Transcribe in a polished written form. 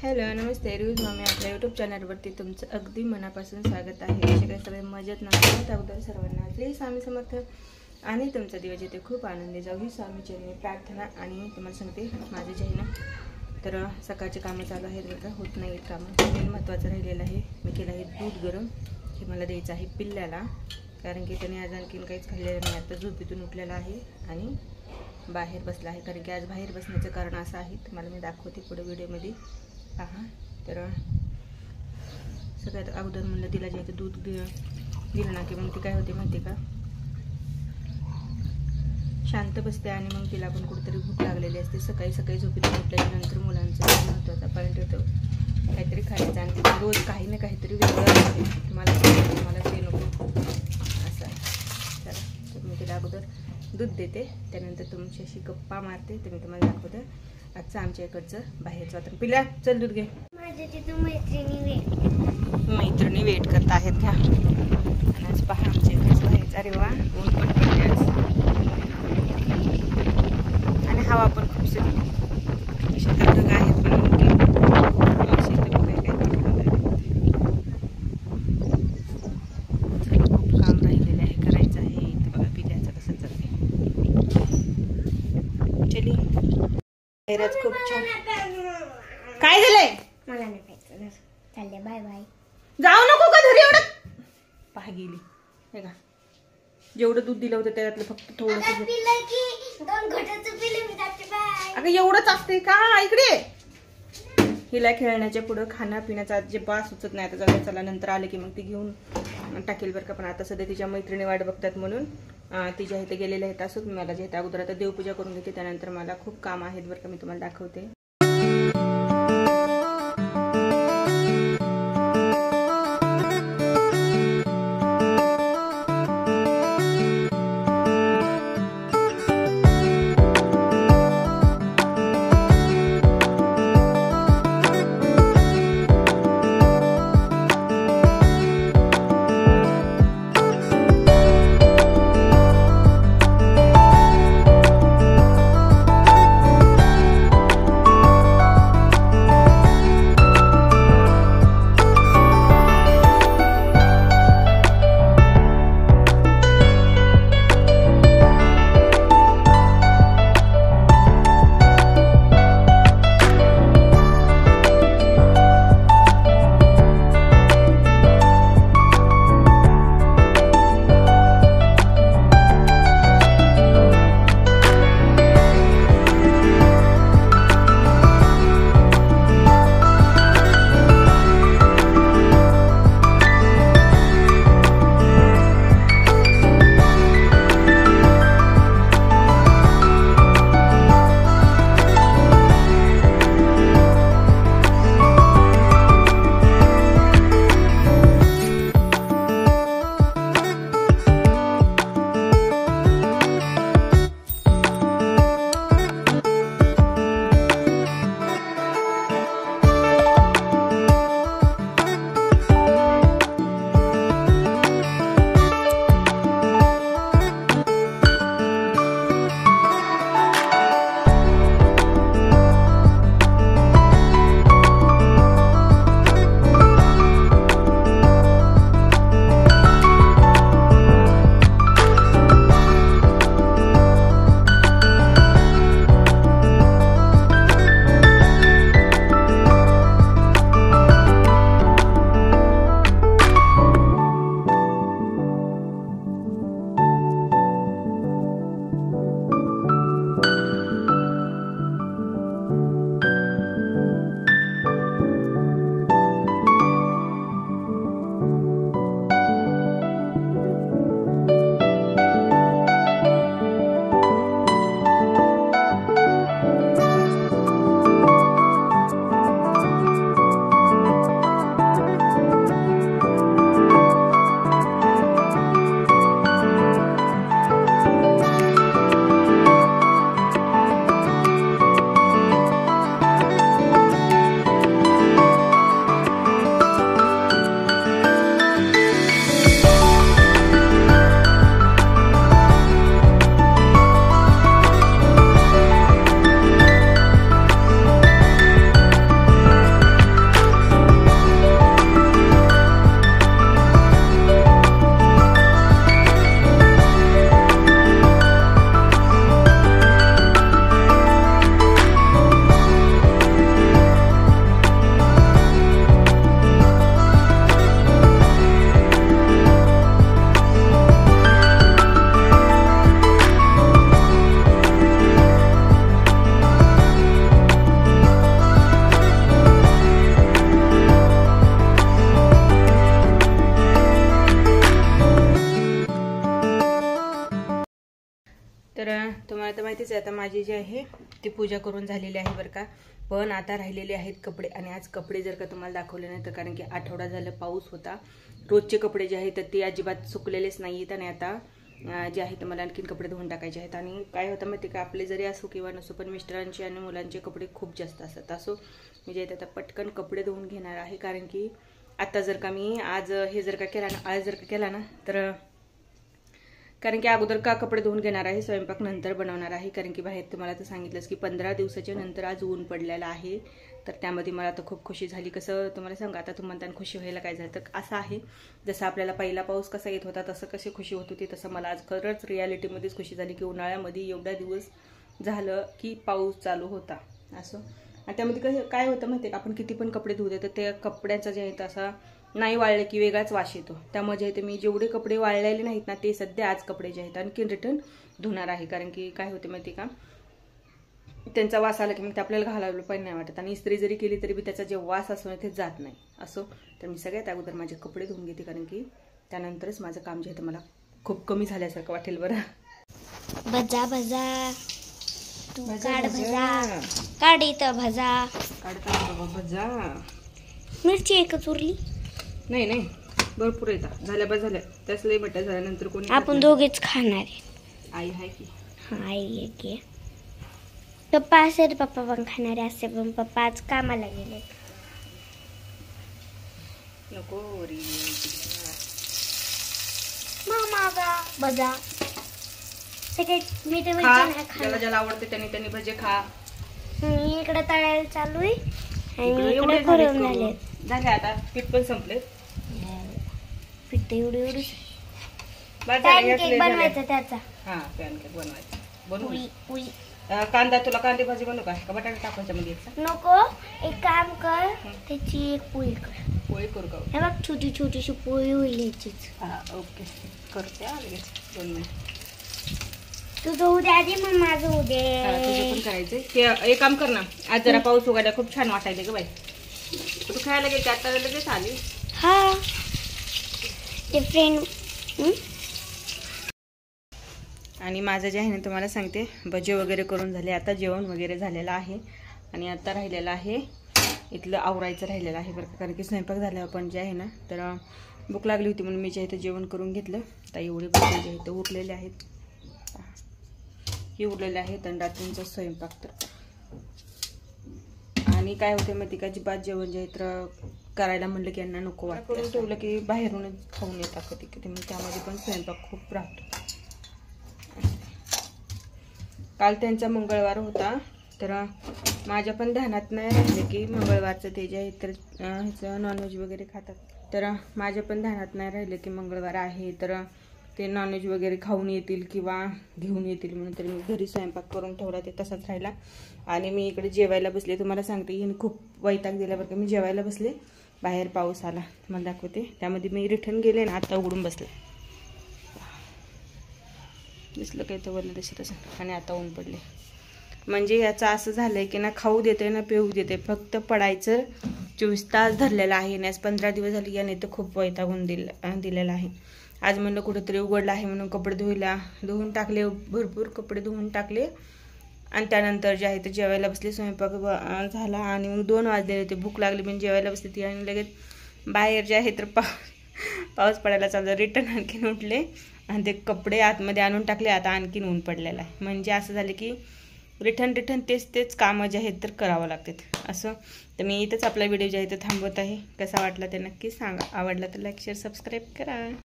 Hello नमस्ते reviews mummy आपल्या YouTube चॅनलवरती तुमचं अगदी मनापासून स्वागत आहे। असे काही सगळे मजेत नसतात अगोदर सर्वांना श्री स्वामी समर्थ आणि तुमचा दिवस येते खूप आनंदी जाऊ ही स्वामीचरणी प्रार्थना। आणि तुम्हाला सांगते माझे जे आहे ना तर सकाळचे कामं चालू आहेत बरं का, होत नाही कामं। मेन महत्त्वाचं राहिलेलं आहे, मी केलं आहे दूध गरम, हे मला द्यायचं आहे पिल्ल्याला, कारण की त्याने आज आणखीन काहीच खाल्लेलं नाही। आता झोपेतून उठलेला आहे आणि बाहेर बसला आहे, कारण की आज बाहेर बसण्याचं कारण असं आहे तुम्हाला मी दाखवते पुढे व्हिडिओमध्ये पहा। तर सगळ्यात अगोदर म्हणलं तिला जे दूध दिलं ना की मग ती काय होते माहिती का, शांत बसते आणि मग तिला पण कुठेतरी भूक लागलेली असते। सकाळी सकाळी झोपेतून उठल्यानंतर मुलांचा महत्त्वाचा पॉईंट होतो काहीतरी खायचं, आणि तिला रोज काही ना काहीतरी वेगळं असते, मला ते नको असं। तर मी तिला अगोदर दूध देते, त्यानंतर तुमच्याशी गप्पा मारते, तर मी तुम्हाला दाखवते आजचं आमच्या इकडचं बाहेरचं वातावरण। पिल्या चल दूध घे, मैत्रिणी वेट करत आहेत का। आणि आज पहा आमच्या इकडचं बाहेरचं, अरे वा ऊन पण पडले आज आणि हवा पण खूप सुटली। शेतात ढग आहेत पण खूप काम राहिलेलं आहे, करायचं आहे। इथं बघा पिल्याचं कसं चाललंय, चली बाहेरच खूप छान। काय झालंय, मला नाही खायचं, चालले बाय बाय। जाऊ नको का घरी, एवढं पहा गेली हे का। जेवढं दूध दिलं होतं त्यातलं फक्त थोडंसं अगं एवढंच असते का। इकडे हिला खेळण्याच्या पुढं खाना पिण्याचा अजिबात सुचत नाही। आता जाऊ चला, नंतर आले की मग ती घेऊन टाकेल बरं का। पण आता सध्या तिच्या मैत्रिणी वाट बघतात म्हणून तिच्या इथे गेलेले आहेत असं। मला जे अगोदर आता देवपूजा करून घेते, त्यानंतर मला खूप काम आहेत बरं का, मी तुम्हाला दाखवते। तर माहितीच आहे आता माझी जी आहे ती पूजा करून झालेली आहे बरं का. पण आता राहिलेले आहेत कपडे. आणि आज कपडे जर का तुम्हाला दाखवले नाही तर कारण की आठवडा झालं पाऊस होता. रोजचे कपडे जे आहेत तर ते अजिबात सुकलेलेच नाही आहेत. आणि आता जे आहे तर मला आणखीन कपडे धुवून टाकायचे आहेत. आणि काय होतं माहिती का, आपले जरी असो किंवा नसो पण मिस्टरांचे आणि मुलांचे कपडे खूप जास्त असतात. असो म्हणजे आता पटकन कपडे धुवून घेणार आहे. कारण की आता जर का मी आज हे जर का केला ना, आज जर का केला ना तर कारण की अगोदर का कपडे धुवून घेणार आहे, स्वयंपाक नंतर बनवणार आहे. कारण की बाहेर तुम्हाला तर सांगितलंच की 15 दिवसाच्या नंतर आज ऊन पडलेलं आहे. तर त्यामध्ये मला तर खूप खुशी झाली. कसं तुम्हाला सांगा, आता तुम्हाला खुशी व्हायला काय झालं तर असं आहे, जसं आपल्याला पहिला पाऊस कसा येत होता तसं कशी खुशी होत होती, तसं मला आज खरंच रियालिटीमध्येच खुशी झाली की उन्हाळ्यामध्ये एवढा दिवस झालं की पाऊस चालू होता. असं आणि त्यामध्ये कसं काय होतं माहिती का, आपण किती पण कपडे धुऊ देतो त्या कपड्याचा जे आहे तसा नाही वाळले की वेगळाच वास येतो. त्यामुळे जे आहे मी जेवढे कपडे वाळलेले नाहीत ना ते सध्या आज कपडे जे आहेत आणखी रिटर्न धुणार आहे. कारण की काय होते माहिती का, त्यांचा वास आला की मग ते आपल्याला घालावलं पण नाही वाटत. आणि इस्त्री जरी केली तरी बी त्याचा जे वास असतो ते जात नाही. असो तर मी सगळ्यात अगोदर माझे कपडे धुवून घेते. कारण की त्यानंतरच माझं काम जे आहे मला खूप कमी झाल्यासारखं वाटेल. बरं भजा भजा तू काढ भजा, काढ इथं भजा, काढता बाबा भजा. मिरची एकच उरली नाही नाही भरपूर येतात. झाल्या बस झाल्या त्याच लई बट्ट्या झाल्यानंतर कोणी आपण दोघेच खाणार आहे. आई आहे की आई की पप्पा असेल, पप्पा पण खाणारे असते पण पप्पा आज कामाला गेले. नको री मामा भजा सगळे मी तर ज्याला ज्याला आवडते त्यांनी त्यांनी भजे खा. इकडे तळायला चालू आहे आणि एवढे इकडे करून झाले. झाले आता पीठ पण संपले. पीठ एवढी एवढी बस झालं, याच पॅनकेक लय झालं. बनवायचा त्याचा. हा पॅनकेक बनवायचं. बनवू पोळी पोळी कांदा, तुला कांदे भाजी बनवू का बटाटा टाकायच्या मध्ये नको, एक काम कर त्याची एक पोळी कर. पोळी करू का? हे बघ छोटी छोटीशी पोळी होईल याचीच. हा ओके करते. लगेच 2 मिनिट. तुझं उद्या दे मग माझं तुझं उद्या. पण करायचंय. ते एक काम कर ना, आज जरा पाऊस उघडला खूप छान वाटायला ग बाई. तू खायला गेली आता लगेच आली. हा ते फ्रेंड. आणि माझं जे आहे ना तुम्हाला सांगते, भजे वगैरे करून झाले. आता जेवण वगैरे झालेलं आहे. आणि आता राहिलेलं आहे इथलं आवरायचं राहिलेलं आहे बरं का. कारण की स्वयंपाक झाल्यावर पण जे आहे ना तर भूक लागली होती म्हणून मी जे आहे जेवण करून घेतलं. आता एवढे भजे जे आहेत उरलेले आहेत, हे उरलेले आहेत. आणि रात्रीचा स्वयंपाक तर आणि काय होते माहिती का, अजिबात जेवण जे आहे तर करायला म्हणलं की यांना नको वाटतं. करून ठेवलं की बाहेरूनच खाऊन येतात कधी कधी, मग त्यामध्ये पण स्वयंपाक खूप राहतो. काल त्यांचा मंगळवार होता तर माझ्या पण ध्यानात नाही राहिले की मंगळवारचं ते जे आहे तर ह्याचं नॉनव्हेज वगैरे खातात. तर माझ्या पण ध्यानात नाही राहिलं की मंगळवार आहे तर ते नॉनव्हेज वगैरे खाऊन येतील किंवा घेऊन येतील म्हणून. तर मी घरी स्वयंपाक करून ठेवला, ते तसाच राहिला. आणि मी इकडे जेवायला बसले. तुम्हाला सांगते हिने खूप वैताग दिला बरं का. मी जेवायला बसले, बाहेर पाऊस आला, मला दाखवते. त्यामध्ये मी रिटर्न गेले ना, आता उघडून बसले. दिसलं काही तर वरलं दिसत असेल. आणि आता ऊन पडले. म्हणजे याचं असं झालंय की ना खाऊ देते ना पिऊ देते, फक्त पडायचं 24 तास धरलेलं आहे. आज 15 दिवस झाले याने तर खूप वैतागून दिलेला आहे. आज म्हणलं कुठेतरी उघडलं आहे म्हणून कपडे धुवून टाकले, भरपूर कपडे धुवून टाकले. आणि त्यानंतर जे आहे ते जेवायला बसले. स्वयंपाक झाला आणि मग 2 वाजले होते. भूक लागली पण जेवायला बसले ती. आणि लगेच बाहेर जे आहे तर पाऊस पडायला चालला. रिटर्न आणखीन उठले आणि ते कपडे आतमध्ये आणून टाकले. आता आणखीन ऊन पडलेलं आहे. म्हणजे असं झालं की रिटर्न तेच कामं जे आहेत तर करावं लागतात. असं तर मी इथंच आपला व्हिडिओ जे आहे ते थांबवत आहे. कसा वाटला ते नक्की सांगा. आवडला तर लाईक शेअर सबस्क्राईब करा.